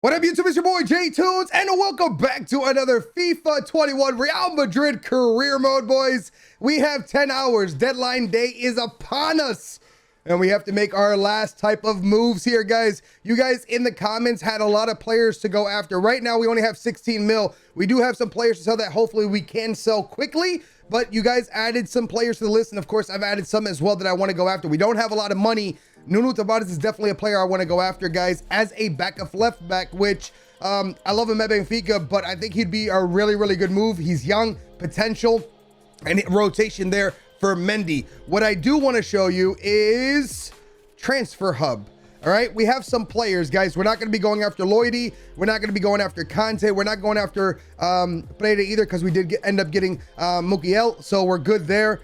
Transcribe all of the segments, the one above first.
What up, YouTube? It's your boy J Tunes, and welcome back to another FIFA 21 Real Madrid career mode, boys. We have 10 hours. Deadline day is upon us, and we have to make our last type of moves here, guys. You guys in the comments had a lot of players to go after. Right now, we only have 16 mil. We do have some players to sell that hopefully we can sell quickly, but you guys added some players to the list, and of course, I've added some as well that I want to go after. We don't have a lot of money. Nuno Tavares is definitely a player I want to go after, guys, as a backup left back, which I love him at Benfica, but I think he'd be a really, really good move. He's young, potential, and rotation there for Mendy. What I do want to show you is transfer hub. All right, we have some players, guys. We're not going to be going after Lloydie. We're not going to be going after Conte. We're not going after Pereira either, because we did end up getting Mukiel, so we're good there.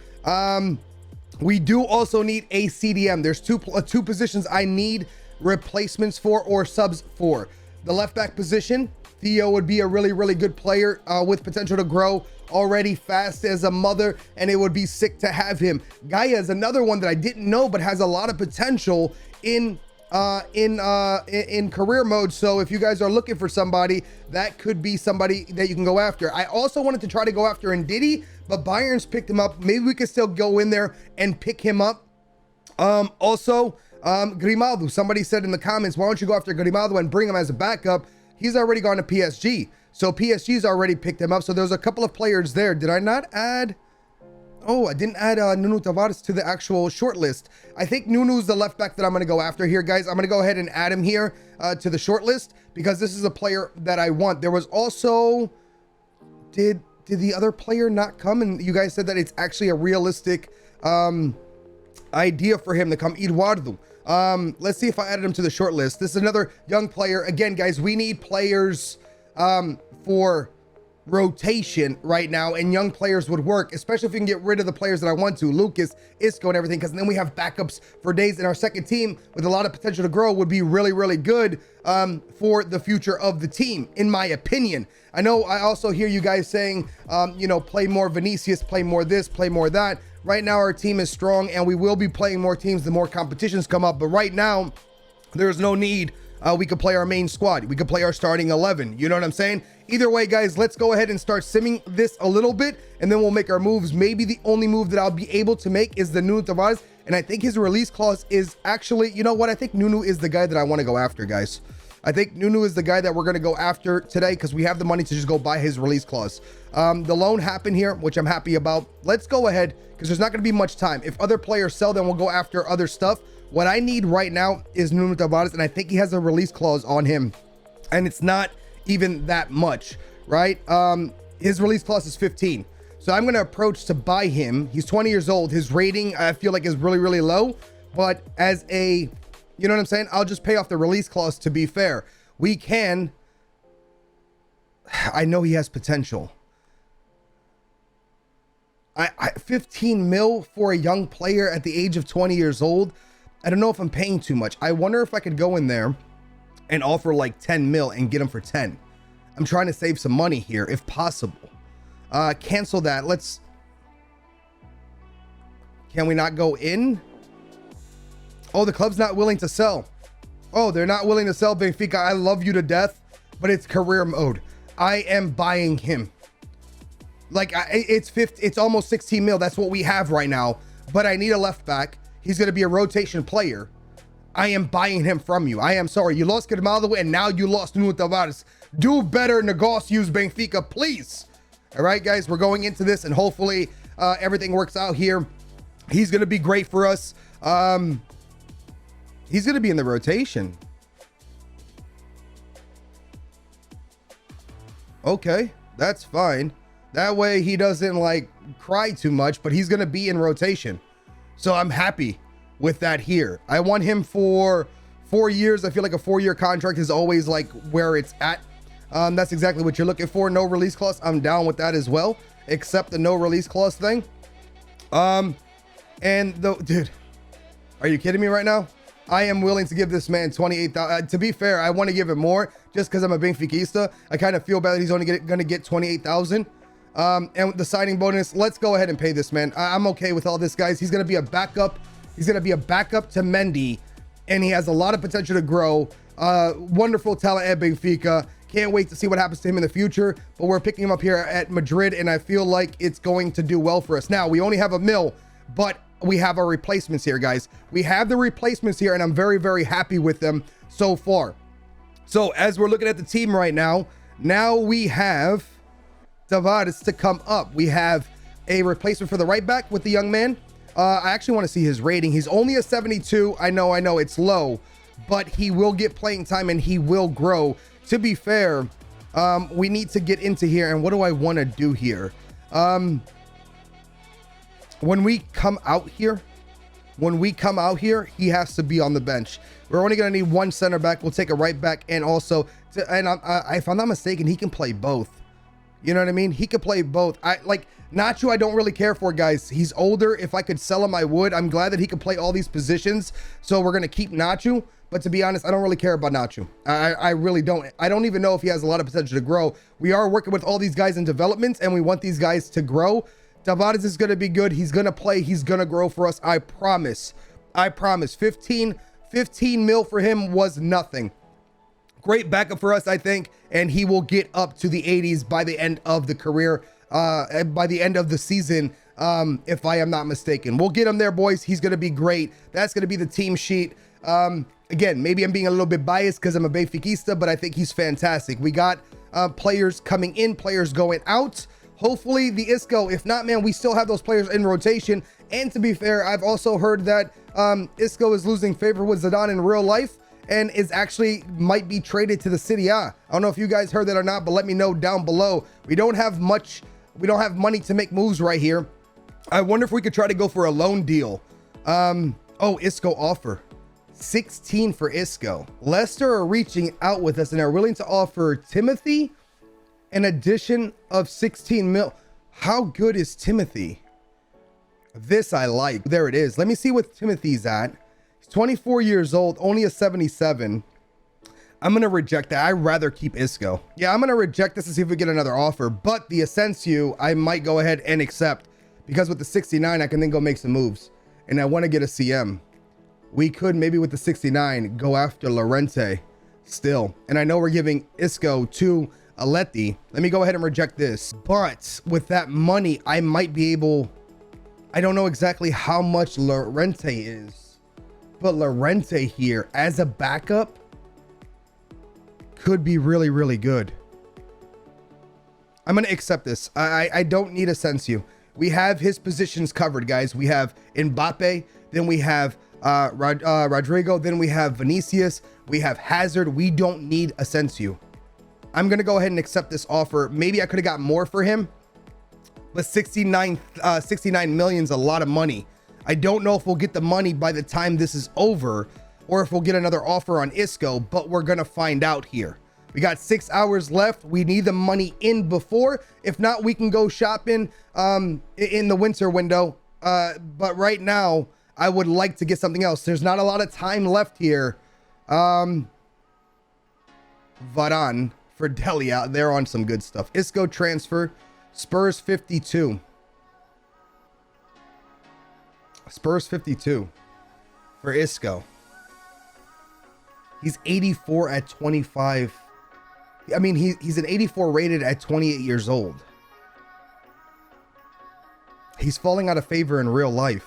We do also need a CDM. There's two positions I need replacements for or subs for. The left back position, Theo would be a really, really good player with potential to grow, already fast as a mother, and it would be sick to have him. Gaia is another one that I didn't know, but has a lot of potential in career mode. So if you guys are looking for somebody, that could be somebody that you can go after. I also wanted to try to go after Ndidi, but Bayern's picked him up. Maybe we could still go in there and pick him up. Grimaldo, somebody said in the comments, why don't you go after Grimaldo and bring him as a backup? He's already gone to PSG, so PSG's already picked him up. So there's a couple of players there. Did I not add? Oh, I didn't add Nuno Tavares to the actual short list. I think Nuno's the left back that I'm going to go after here, guys. I'm going to go ahead and add him here to the short list, because this is a player that I want. There was also, did the other player not come? And you guys said that it's actually a realistic idea for him to come. Eduardo. Let's see if I added him to the short list. This is another young player. Again, guys, we need players for rotation right now, and young players would work, especially if we can get rid of the players that I want to, Lucas, Isco, and everything, because then we have backups for days, and our second team with a lot of potential to grow would be really, really good for the future of the team, in my opinion. I know I also hear you guys saying, you know, play more Vinicius, play more this, play more that. Right now, our team is strong, and we will be playing more teams the more competitions come up, but right now, there's no need. We could play our main squad. We could play our starting 11. You know what I'm saying? Either way, guys, let's go ahead and start simming this a little bit, and then we'll make our moves. Maybe the only move that I'll be able to make is the Nuno Tavares, and I think his release clause is actually, you know what? I think Nuno is the guy that I want to go after, guys. I think Nuno is the guy that we're going to go after today, because we have the money to just go buy his release clause. The loan happened here, which I'm happy about. Let's go ahead, because there's not going to be much time. If other players sell, then we'll go after other stuff. What I need right now is Nuno Tavares, and I think he has a release clause on him, and it's not even that much, right? His release clause is 15. So I'm going to approach to buy him. He's 20 years old. His rating, I feel like, is really, really low, but as a, you know what I'm saying? I'll just pay off the release clause to be fair. We can, I know he has potential. 15 mil for a young player at the age of 20 years old. I don't know if I'm paying too much. I wonder if I could go in there and offer like 10 mil and get him for 10. I'm trying to save some money here if possible. Cancel that. Can we not go in? Oh, the club's not willing to sell. Oh, they're not willing to sell Benfica. I love you to death, but it's career mode. I am buying him. Like, it's almost 16 mil. That's what we have right now, but I need a left back. He's going to be a rotation player. I am buying him from you. I am sorry. You lost Grimaldo, and now you lost Nuno Tavares. Do better, negocios, Benfica, please. All right, guys, we're going into this, and hopefully everything works out here. He's going to be great for us. He's going to be in the rotation. Okay, that's fine. That way he doesn't, like, cry too much, but he's going to be in rotation. So I'm happy with that here. I want him for 4 years. I feel like a 4-year contract is always like where it's at. That's exactly what you're looking for. No release clause. I'm down with that as well, except the no release clause thing. Dude, are you kidding me right now? I am willing to give this man 28,000. To be fair, I want to give him more just because I'm a Benfiquista. I kind of feel bad that he's only going to get 28,000. And the signing bonus, let's go ahead and pay this man. I'm okay with all this, guys. He's going to be a backup. He's going to be a backup to Mendy, and he has a lot of potential to grow. Wonderful talent at Benfica. Can't wait to see what happens to him in the future, but we're picking him up here at Madrid, and I feel like it's going to do well for us. Now, we only have a mil, but we have our replacements here, guys. We have the replacements here, and I'm very, very happy with them so far. So as we're looking at the team right now, we have Tavares to come up. We have a replacement for the right back with the young man. I actually want to see his rating. He's only a 72. I know it's low, but he will get playing time and he will grow. To be fair, we need to get into here. And what do I want to do here? When we come out here, he has to be on the bench. We're only going to need one center back. We'll take a right back, and also, if I'm not mistaken, he can play both. You know what I mean? He could play both. Nacho, I don't really care for, guys. He's older. If I could sell him, I would. I'm glad that he could play all these positions. So we're going to keep Nacho. But to be honest, I don't really care about Nacho. I really don't. I don't even know if he has a lot of potential to grow. We are working with all these guys in development, and we want these guys to grow. Tavares is going to be good. He's going to play. He's going to grow for us. I promise. 15 mil for him was nothing. Great backup for us, I think, and he will get up to the 80s by the end of the career, by the end of the season, if I am not mistaken. We'll get him there, boys. He's going to be great. That's going to be the team sheet. Again, maybe I'm being a little bit biased because I'm a Benfiquista, but I think he's fantastic. We got players coming in, players going out. Hopefully the Isco. If not, man, we still have those players in rotation. And to be fair, I've also heard that Isco is losing favor with Zidane in real life and is actually might be traded to the City A. I don't know if you guys heard that or not, but let me know down below. We don't have much. We don't have money to make moves right here. I wonder if we could try to go for a loan deal. Oh, Isco offer 16 for Isco. Leicester are reaching out with us and are willing to offer Timothy an addition of 16 mil. How good is Timothy? This I like. There it is. Let me see what Timothy's at. He's 24 years old, only a 77. I'm going to reject that. I'd rather keep Isco. Yeah, I'm going to reject this and see if we get another offer. But the Asensio, I might go ahead and accept, because with the 69, I can then go make some moves. And I want to get a CM. We could maybe with the 69 go after Llorente still. And I know we're giving Isco to Aleti. Let me go ahead and reject this. But with that money, I might be able... I don't know exactly how much Llorente is. But Llorente here as a backup could be really, really good. I'm going to accept this. I don't need Asensio. We have his positions covered, guys. We have Mbappe. Then we have Rodrigo. Then we have Vinicius. We have Hazard. We don't need Asensio. I'm going to go ahead and accept this offer. Maybe I could have got more for him, but 69 million is a lot of money. I don't know if we'll get the money by the time this is over or if we'll get another offer on Isco, but we're going to find out here. We got 6 hours left. We need the money in before. If not, we can go shopping in the winter window. But right now, I would like to get something else. There's not a lot of time left here. Varane for Delia. They're on some good stuff. Isco transfer. Spurs 52. Spurs 52 for Isco. He's 84 at 25. I mean, he's an 84 rated at 28 years old. He's falling out of favor in real life.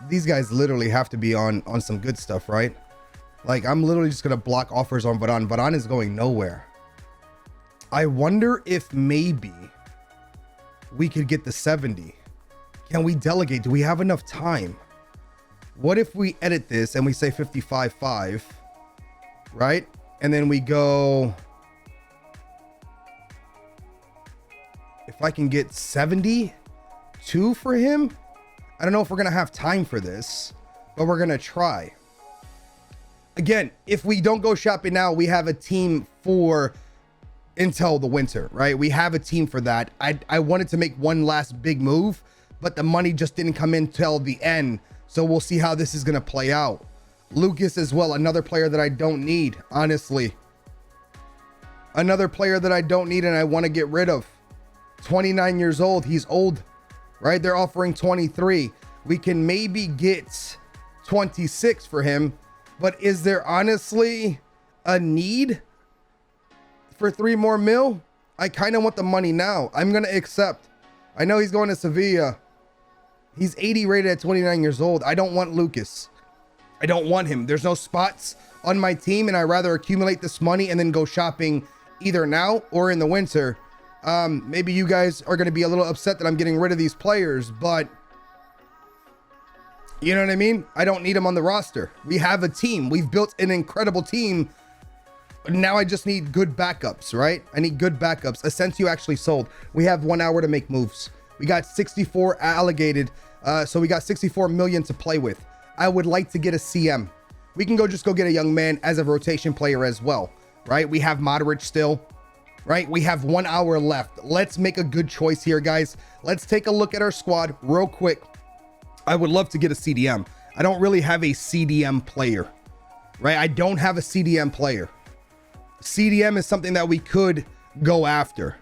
These guys literally have to be on some good stuff, right? Like, I'm literally just going to block offers on Varane. Varane is going nowhere. I wonder if maybe we could get the 70. Can we delegate? Do we have enough time? What if we edit this and we say 55.5, right? And then we go, if I can get 72 for him, I don't know if we're going to have time for this, but we're going to try. Again, if we don't go shopping now, we have a team for until the winter, right? We have a team for that. I wanted to make one last big move, but the money just didn't come in till the end. So we'll see how this is going to play out. Lucas as well, another player that I don't need, honestly. Another player that I don't need and I want to get rid of. 29 years old. He's old, right? They're offering 23. We can maybe get 26 for him. But is there honestly a need for 3 more mil? I kind of want the money now. I'm going to accept. I know he's going to Sevilla. He's 80 rated at 29 years old. I don't want Lucas. I don't want him. There's no spots on my team, and I'd rather accumulate this money and then go shopping either now or in the winter. Maybe you guys are going to be a little upset that I'm getting rid of these players, but you know what I mean? I don't need them on the roster. We have a team. We've built an incredible team. Now I just need good backups, right? I need good backups. Asensio actually sold. We have 1 hour to make moves. We got 64 allocated. So we got 64 million to play with. I would like to get a CM. We can just go get a young man as a rotation player as well, right? We have Madrid still, right? We have 1 hour left. Let's make a good choice here, guys. Let's take a look at our squad real quick. I would love to get a CDM. I don't really have a CDM player, right? I don't have a CDM player. CDM is something that we could go after.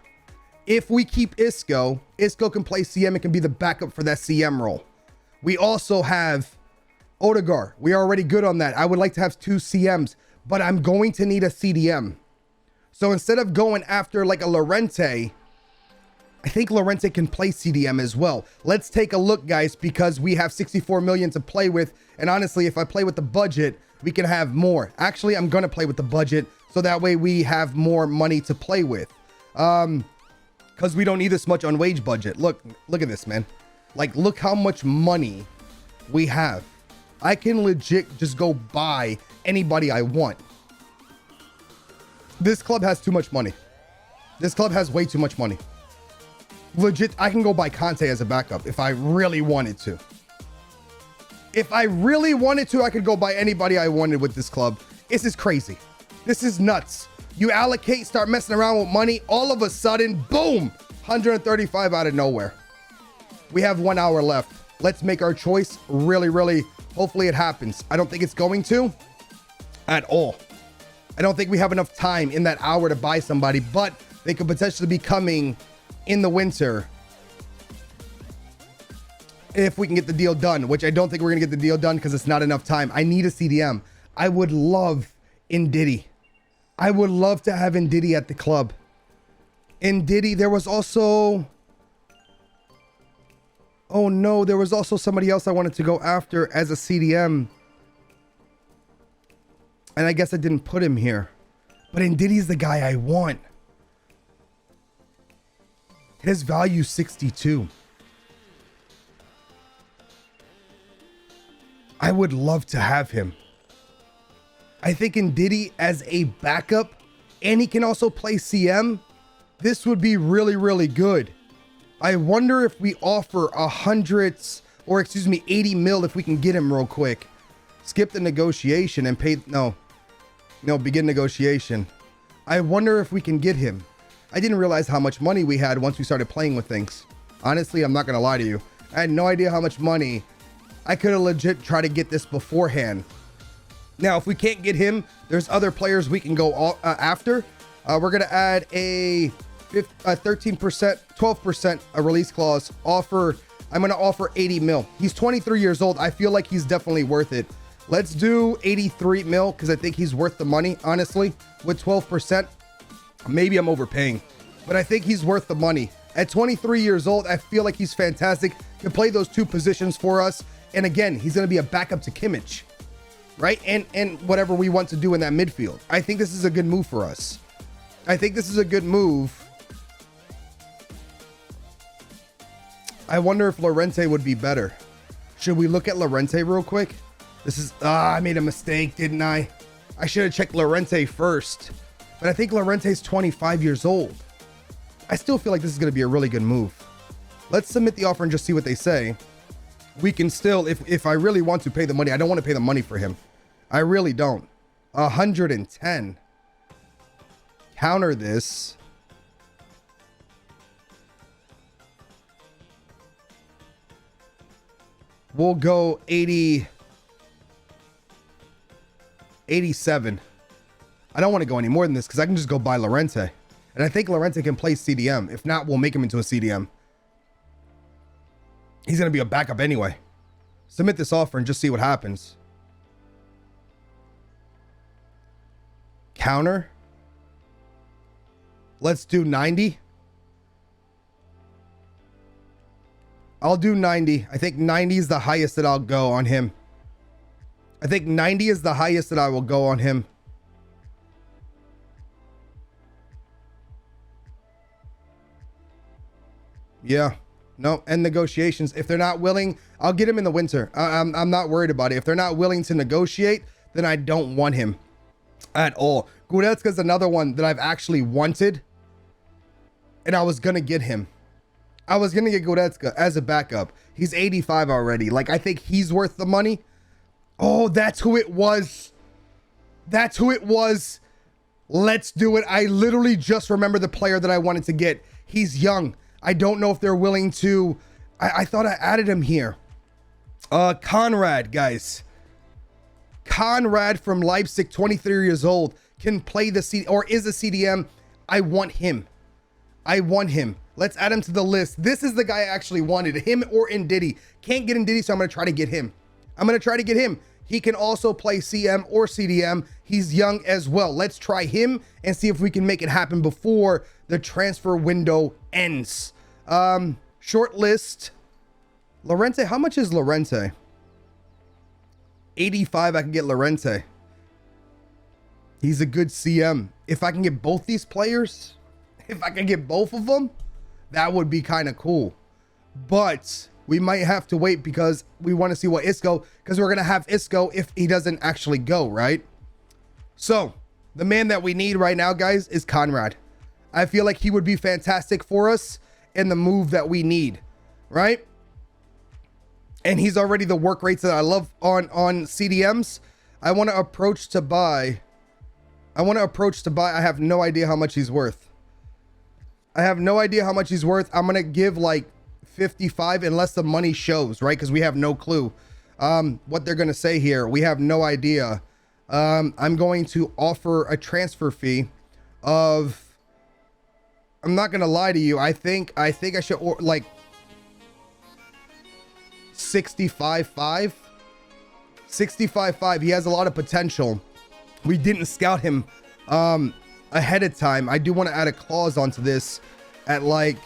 If we keep Isco can play CM and can be the backup for that CM role. We also have Odegaard. We are already good on that. I would like to have 2 CMs, but I'm going to need a CDM. So instead of going after like a Llorente, I think Llorente can play CDM as well. Let's take a look, guys, because we have 64 million to play with. And honestly, if I play with the budget, we can have more. Actually, I'm going to play with the budget so that way we have more money to play with. Because we don't need this much on wage budget. Look at this, man. Like, look how much money we have. I can legit just go buy anybody I want. This club has too much money. This club has way too much money. Legit, I can go buy Conte as a backup if I really wanted to. If I really wanted to, I could go buy anybody I wanted with this club. This is crazy. This is nuts. You allocate, start messing around with money. All of a sudden, boom, 135 out of nowhere. We have 1 hour left. Let's make our choice. Really, hopefully it happens. I don't think it's going to at all. I don't think we have enough time in that hour to buy somebody, but they could potentially be coming in the winter if we can get the deal done, which I don't think we're gonna get the deal done because it's not enough time. I need a CDM. I would love Ndidi. I would love to have Ndidi at the club. Ndidi, there was also, oh no, there was also somebody else I wanted to go after as a CDM. And I guess I didn't put him here. But Ndidi's the guy I want. His value 62. I would love to have him. I think Ndidi as a backup, and he can also play CM. This would be really good. I wonder if we offer 80 mil if we can get him real quick. Skip the negotiation and pay, no, begin negotiation. I wonder if we can get him. I didn't realize how much money we had once we started playing with things. Honestly, I'm not gonna lie to you. I had no idea how much money. I could have legit tried to get this beforehand. Now, if we can't get him, there's other players we can go after. We're gonna add a 13%, 12% a release clause offer. I'm gonna offer 80 mil. He's 23 years old. I feel like he's definitely worth it. Let's do 83 mil because I think he's worth the money, honestly. With 12%, maybe I'm overpaying, but I think he's worth the money. At 23 years old, I feel like he's fantastic. Can play those 2 positions for us. And again, he's going to be a backup to Kimmich, right? And whatever we want to do in that midfield. I think this is a good move for us. I think this is a good move. I wonder if Llorente would be better. Should we look at Llorente real quick? This is, I made a mistake, didn't I? I should have checked Llorente first. But I think Llorente's 25 years old. I still feel like this is going to be a really good move. Let's submit the offer and just see what they say. We can still, if I really want to pay the money, I don't want to pay the money for him. I really don't. 110. Counter this. We'll go 80. 87. I don't want to go any more than this because I can just go buy Llorente. And I think Llorente can play CDM. If not, we'll make him into a CDM. He's going to be a backup anyway. Submit this offer and just see what happens. counter. Let's do 90. I'll do 90. I think 90 is the highest that I'll go on him. I think 90 is the highest that I will go on him. Yeah. No, end negotiations. If they're not willing, I'll get him in the winter. I'm not worried about it. If they're not willing to negotiate, then I don't want him at all. Goretzka's another one that I've actually wanted, and I was going to get him. I was going to get Goretzka as a backup. He's 85 already. Like, I think he's worth the money. Oh, that's who it was. That's who it was. Let's do it. I literally just remember the player that I wanted to get. He's young. I don't know if they're willing to. I thought I added him here. Conrad, guys. Conrad from Leipzig, 23 years old, can play the C or is a CDM. I want him. I want him. Let's add him to the list. This is the guy I actually wanted, him or Ndidi. Can't get Ndidi, so I'm going to try to get him. I'm going to try to get him. He can also play CM or CDM. He's young as well. Let's try him and see if we can make it happen before the transfer window ends. Short list. Llorente, how much is Llorente? 85, I can get Llorente. He's a good CM. If I can get both these players, if I can get both of them, that would be kind of cool. But we might have to wait because we want to see what Isco, because we're going to have Isco if he doesn't actually go, right? So the man that we need right now, guys, is Conrad. I feel like he would be fantastic for us in the move that we need, right? And he's already the work rates that I love on CDMs. I want to approach to buy. I have no idea how much he's worth. I'm going to give like 55 unless the money shows, right? Because we have no clue what they're going to say here. We have no idea. I'm going to offer a transfer fee of, I'm not going to lie to you. I think I should like 65.5. 65.5. He has a lot of potential. We didn't scout him ahead of time. I do want to add a clause onto this at like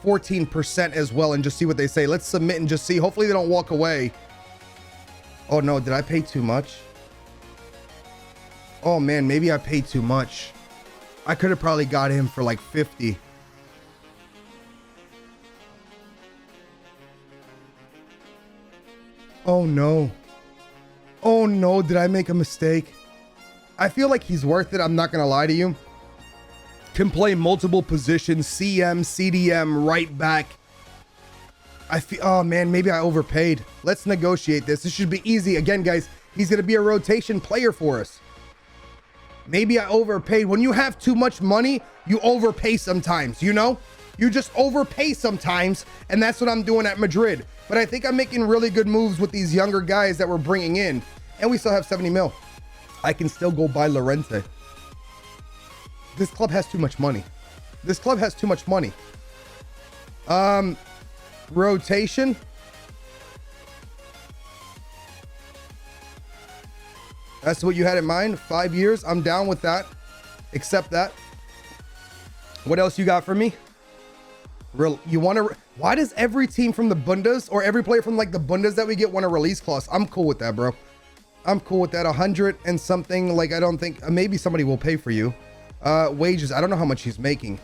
14% as well and just see what they say. Let's submit and just see. Hopefully they don't walk away. Oh no, did I pay too much? Oh man, maybe I paid too much. I could have probably got him for like 50. Oh no. Oh no, did I make a mistake? I feel like he's worth it. I'm not going to lie to you. Can play multiple positions, CM, CDM, right back. I feel, oh man, maybe I overpaid. Let's negotiate this. This should be easy. Again, guys, he's going to be a rotation player for us. Maybe I overpaid. When you have too much money, you overpay sometimes, you know? You just overpay sometimes, and that's what I'm doing at Madrid. But I think I'm making really good moves with these younger guys that we're bringing in, and we still have 70 mil. I can still go buy Llorente. This club has too much money. This club has too much money. Rotation. That's what you had in mind. 5 years. I'm down with that. Accept that. What else you got for me? You want to? Why does every team from the Bundes or every player from like the Bundes that we get want a release clause? I'm cool with that, bro. I'm cool with that. 100 and something. Like, I don't think maybe somebody will pay for you. Wages. I don't know how much he's making.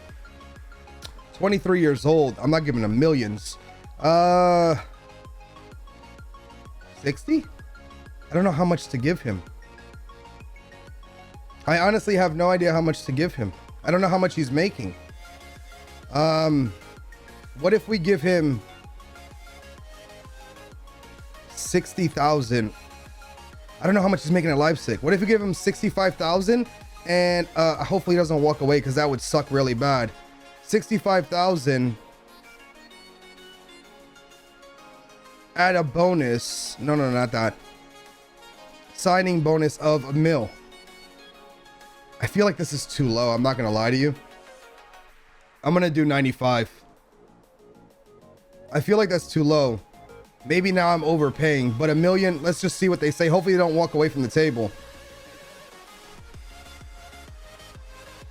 23 years old. I'm not giving him millions. 60. I don't know how much to give him. I honestly have no idea how much to give him. I don't know how much he's making. What if we give him 60,000? I don't know how much he's making at Leipzig. What if we give him 65,000 and hopefully he doesn't walk away because that would suck really bad. 65,000. Add a bonus. No, not that. Signing bonus of $1 million. I feel like this is too low. I'm not going to lie to you. I'm going to do 95. I feel like that's too low. Maybe now I'm overpaying, but $1 million, let's just see what they say. Hopefully they don't walk away from the table.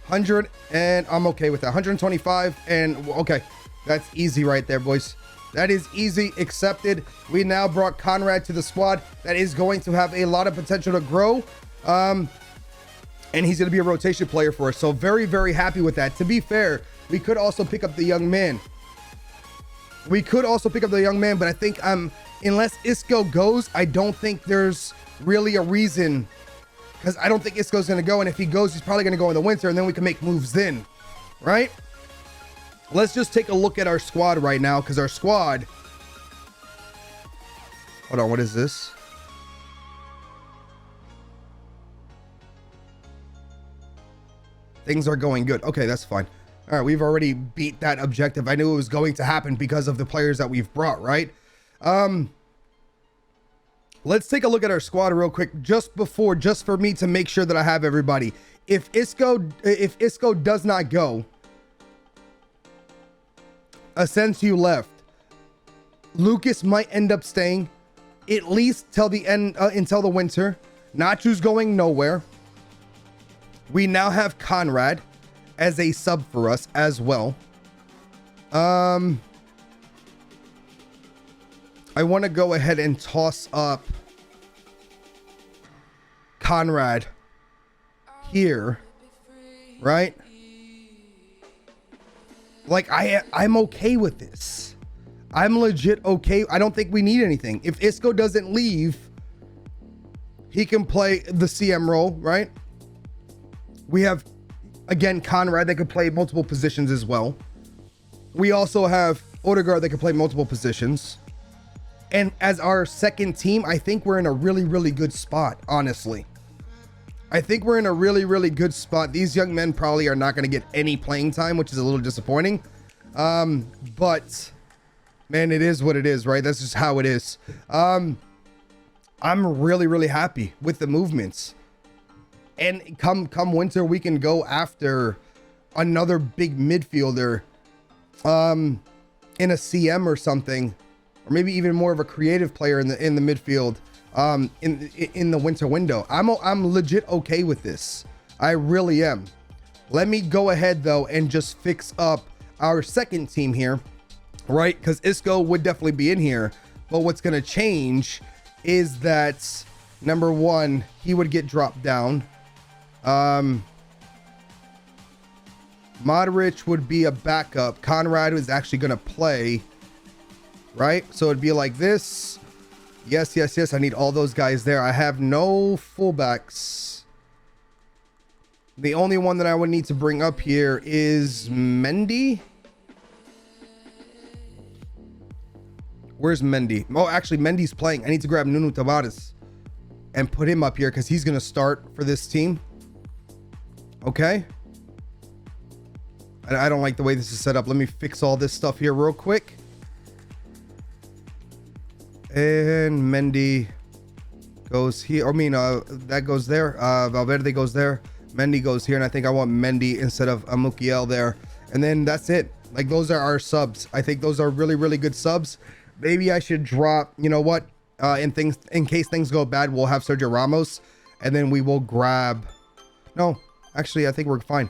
100, and I'm okay with that. 125, and okay, that's easy right there, boys. That is easy, accepted. We now brought Conrad to the squad. That is going to have a lot of potential to grow. And he's going to be a rotation player for us. So very, very happy with that. To be fair, we could also pick up the young man. But I think unless Isco goes, I don't think there's really a reason, because I don't think Isco's going to go. And if he goes, he's probably going to go in the winter, and then we can make moves then, right? Let's just take a look at our squad right now, because our squad... Hold on, what is this? Things are going good. Okay, that's fine. All right, we've already beat that objective. I knew it was going to happen because of the players that we've brought, right? Let's take a look at our squad real quick, just for me to make sure that I have everybody. If Isco does not go, Asensio left, Lucas might end up staying at least till the end, until the winter. Nacho's going nowhere. We now have Conrad as a sub for us as well. I want to go ahead and toss up Conrad here, right? Like, I'm okay with this. I'm legit okay. I don't think we need anything. If Isco doesn't leave, he can play the CM role, right? We have, again, Conrad that could play multiple positions as well. We also have Odegaard that can play multiple positions. And as our second team, I think we're in a really, really good spot, honestly. I think we're in a really, really good spot. These young men probably are not going to get any playing time, which is a little disappointing. But, man, it is what it is, right? That's just how it is. I'm really, really happy with the movements. And come winter, we can go after another big midfielder in a CM or something. Or maybe even more of a creative player in the midfield in the winter window. I'm legit okay with this. I really am. Let me go ahead though and just fix up our second team here, right? Because Isco would definitely be in here, but what's going to change is that number one, he would get dropped down. Modric would be a backup. Conrad was actually going to play, right? So it'd be like this. Yes, yes, yes. I need all those guys there. I have no fullbacks. The only one that I would need to bring up here is Mendy. Where's Mendy? Oh, actually, Mendy's playing. I need to grab Nuno Tavares and put him up here because he's going to start for this team. Okay. I don't like the way this is set up. Let me fix all this stuff here real quick. And Mendy goes here. I mean, that goes there. Valverde goes there. Mendy goes here. And I think I want Mendy instead of Mukiel there. And then that's it. Like, those are our subs. I think those are really, really good subs. Maybe I should drop, you know what? In case things go bad, we'll have Sergio Ramos. And then we will grab... No, actually, I think we're fine.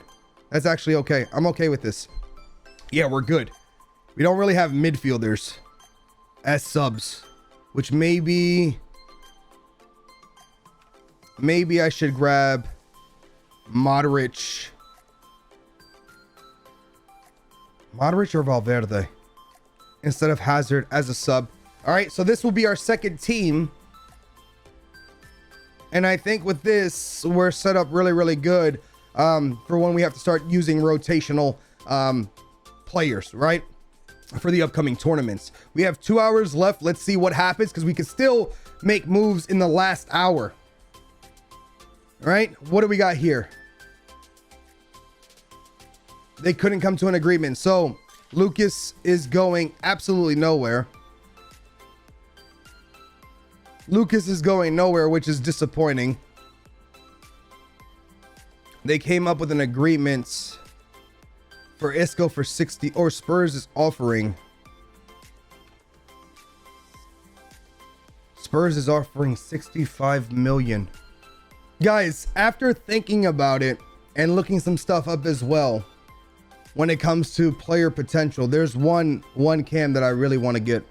That's actually okay. I'm okay with this. Yeah, we're good. We don't really have midfielders as subs, which maybe I should grab Modric or Valverde instead of Hazard as a sub. All right, so this will be our second team. And I think with this, we're set up really, really good for when we have to start using rotational players, right? For the upcoming tournaments. We have 2 hours left. Let's see what happens, because we can still make moves in the last hour. All right, what do we got here? They couldn't come to an agreement. So Lucas is going absolutely nowhere. Lucas is going nowhere, which is disappointing. They came up with an agreement for Isco for 60, or Spurs is offering. Spurs is offering 65 million. Guys, after thinking about it and looking some stuff up as well when it comes to player potential. There's one cam that I really want to get.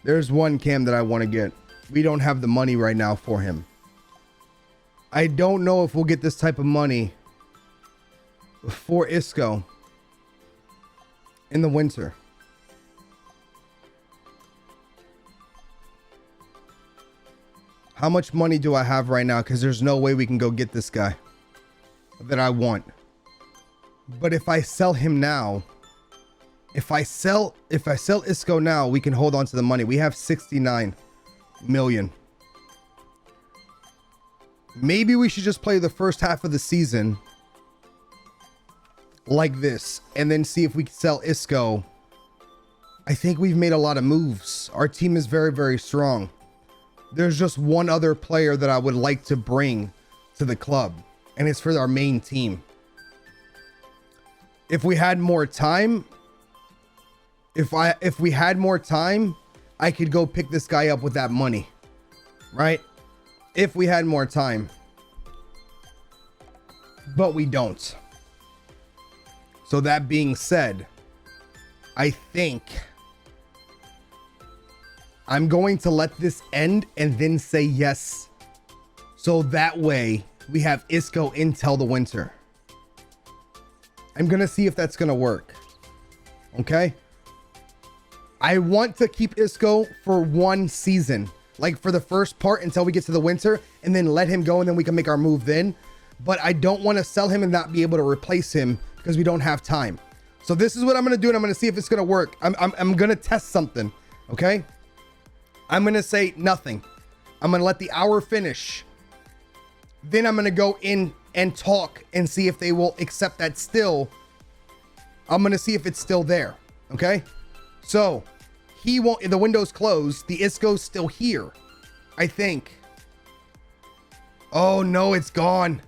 There's one cam that I want to get. We don't have the money right now for him. I don't know if we'll get this type of money for Isco in the winter. How much money do I have right now? Because there's no way we can go get this guy that I want. But if I sell him now, if I sell Isco now, we can hold on to the money. We have 69 million. Maybe we should just play the first half of the season like this and then see if we can sell Isco. I think we've made a lot of moves. Our team is very, very strong. There's just one other player that I would like to bring to the club, and it's for our main team. If we had more time, if we had more time, I could go pick this guy up with that money, right? If we had more time, but we don't. So that being said, I think I'm going to let this end and then say yes. So that way we have Isco until the winter. I'm going to see if that's going to work. Okay. I want to keep Isco for one season, like for the first part until we get to the winter, and then let him go and then we can make our move then. But I don't want to sell him and not be able to replace him because we don't have time. So this is what I'm going to do, and I'm going to see if it's going to work. I'm going to test something. Okay. I'm going to say nothing. I'm going to let the hour finish. Then I'm going to go in and talk and see if they will accept that still. I'm going to see if it's still there. Okay. So he won't, the window's closed. The Isco's still here, I think. Oh no, it's gone.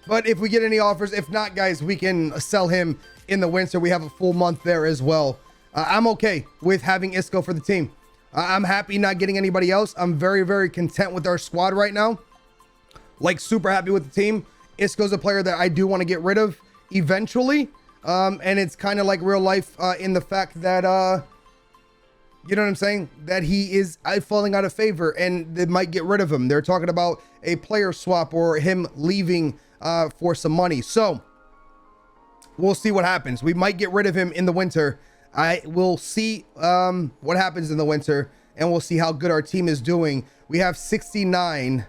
But if we get any offers, if not, guys, we can sell him in the winter. We have a full month there as well. I'm okay with having Isco for the team. I'm happy not getting anybody else. I'm very, very content with our squad right now. Like, super happy with the team. Isco's a player that I do want to get rid of eventually. And it's kind of like real life in the fact that, you know what I'm saying? That he is falling out of favor and they might get rid of him. They're talking about a player swap or him leaving for some money. So we'll see what happens. We might get rid of him in the winter. I will see what happens in the winter, and we'll see how good our team is doing. We have 69.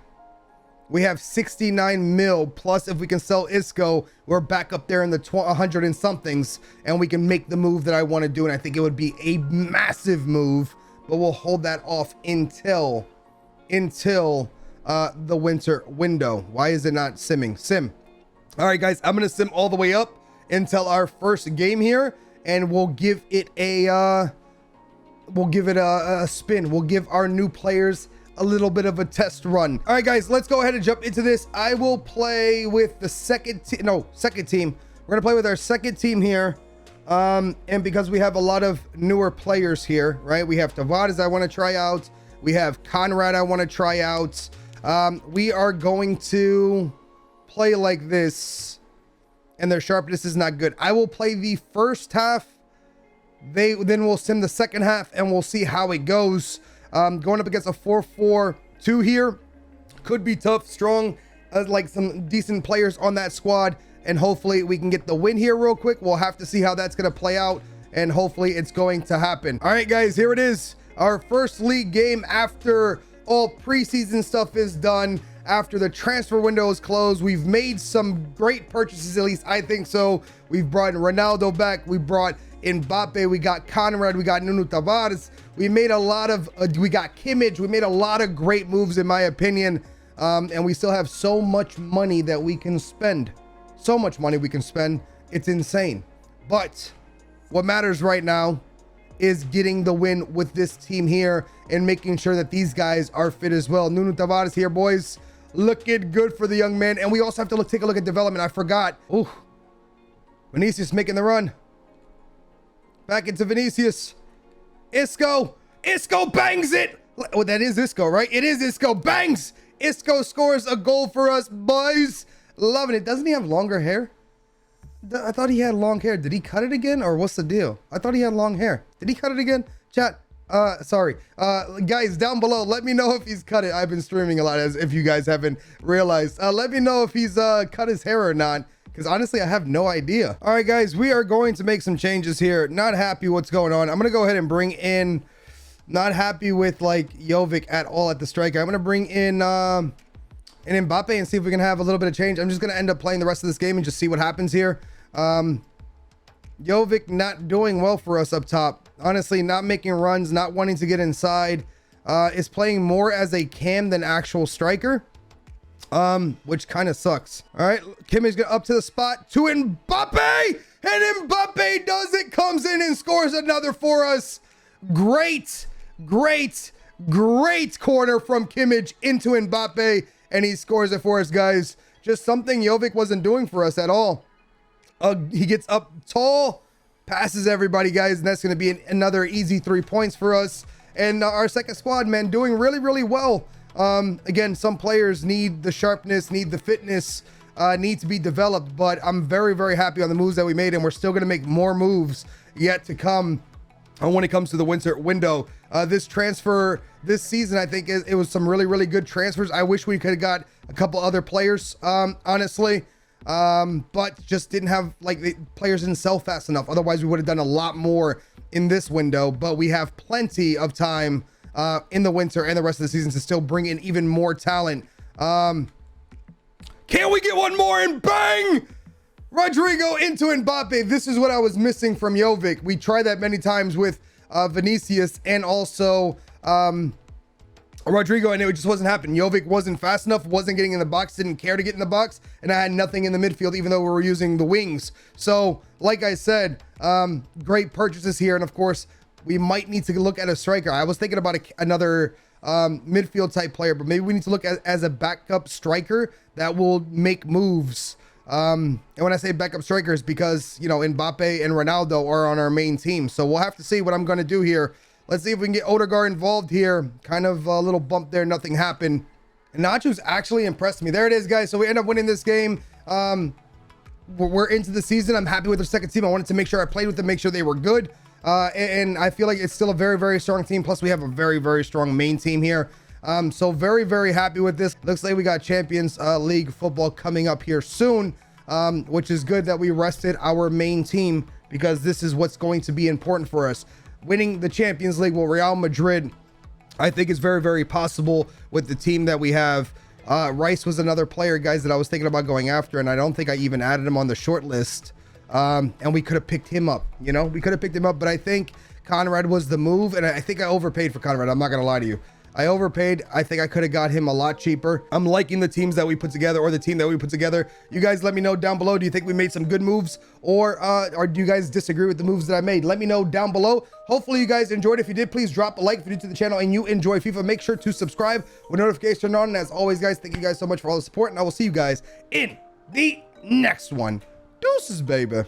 We have 69 mil. Plus, if we can sell Isco, we're back up there in the 100 and somethings, and we can make the move that I want to do. And I think it would be a massive move, but we'll hold that off until the winter window. Why is it not simming? Sim. All right, guys, I'm going to sim all the way up until our first game here. And we'll give it a spin. We'll give our new players a little bit of a test run. All right, guys, let's go ahead and jump into this. I will play with the second team. We're gonna play with our second team here. And because we have a lot of newer players here, right? We have Tavares I want to try out. We have Conrad I want to try out. We are going to play like this. And their sharpness is not good. I will play the first half. Then we'll sim the second half and we'll see how it goes. Going up against a 4-4-2 here could be tough. Strong, like some decent players on that squad, and hopefully we can get the win here real quick. We'll have to see how that's going to play out, and hopefully it's going to happen. All right, guys, here it is. Our first league game after all preseason stuff is done. After the transfer window is closed, we've made some great purchases, at least I think so. We've brought Ronaldo back. We brought Mbappe. We got Conrad. We got Nuno Tavares. We made a lot of, we got Kimmich. We made a lot of great moves, in my opinion. And we still have so much money that we can spend. So much money we can spend. It's insane. But what matters right now is getting the win with this team here and making sure that these guys are fit as well. Nuno Tavares here, boys. Looking good for the young man. And we also have to take a look at development. I forgot. Ooh. Vinicius making the run. Back into Vinicius. Isco. Isco bangs it. Oh, that is Isco, right? It is Isco. Bangs. Isco scores a goal for us, boys. Loving it. Doesn't he have longer hair? I thought he had long hair. Did he cut it again, or what's the deal? I thought he had long hair. Did he cut it again? Chat. Sorry. Guys, down below, let me know if he's cut it. I've been streaming a lot, as if you guys haven't realized. Let me know if he's cut his hair or not, because honestly, I have no idea. All right, guys, we are going to make some changes here. Not happy what's going on. I'm gonna go ahead and bring in. Not happy with like Jovic at all at the striker. I'm gonna bring in Mbappe and see if we can have a little bit of change. I'm just gonna end up playing the rest of this game and just see what happens here. Jovic not doing well for us up top. Honestly, not making runs, not wanting to get inside. Is playing more as a cam than actual striker. Which kind of sucks. All right, Kimmich's up to the spot to Mbappe, and Mbappe does it, comes in and scores another for us. Great corner from Kimmich into Mbappe, and he scores it for us, guys. Just something Jovic wasn't doing for us at all. He gets up tall, passes everybody, guys, and that's going to be another easy 3 points for us. And our second squad, man, doing really well. Again, some players need the sharpness, need the fitness, need to be developed, but I'm very happy on the moves that we made, and we're still going to make more moves yet to come when it comes to the winter window. This transfer this season, I think it was some really good transfers. I wish we could have got a couple other players, honestly. But just didn't have, like, the players didn't sell fast enough. Otherwise, we would have done a lot more in this window, but we have plenty of time in the winter and the rest of the season to still bring in even more talent. Can we get one more? And bang! Rodrigo into Mbappe. This is what I was missing from Jovic. We tried that many times with Vinicius and also Rodrigo, and it just wasn't happening. Jovic wasn't fast enough, wasn't getting in the box, didn't care to get in the box, and I had nothing in the midfield, even though we were using the wings. So, like I said, great purchases here, and of course, we might need to look at a striker. I was thinking about another midfield type player, but maybe we need to look at as a backup striker that will make moves. And when I say backup strikers, because, you know, Mbappe and Ronaldo are on our main team. So we'll have to see what I'm going to do here. Let's see if we can get Odegaard involved here. Kind of a little bump there. Nothing happened. And Nacho's actually impressed me. There it is, guys. So we end up winning this game. We're into the season. I'm happy with the second team. I wanted to make sure I played with them, make sure they were good. And I feel like it's still a very strong team. Plus, we have a very strong main team here. So very happy with this. Looks like we got Champions League football coming up here soon, which is good that we rested our main team, because this is what's going to be important for us. Winning the Champions League with Real Madrid, I think, is very possible with the team that we have. Rice was another player, guys, that I was thinking about going after, and I don't think I even added him on the short list. And we could have picked him up, you know, we could have picked him up, but I think Conrad was the move, and I think I overpaid for Conrad. I'm not gonna lie to you. I overpaid. I think I could have got him a lot cheaper. I'm liking the teams that we put together, or the team that we put together. You guys let me know down below. Do you think we made some good moves, or do you guys disagree with the moves that I made? Let me know down below. Hopefully you guys enjoyed. If you did, please drop a like. If you're new to the channel and you enjoy FIFA, make sure to subscribe with notifications turned on. And as always, guys, thank you guys so much for all the support, and I will see you guys in the next one. Deuces, baby.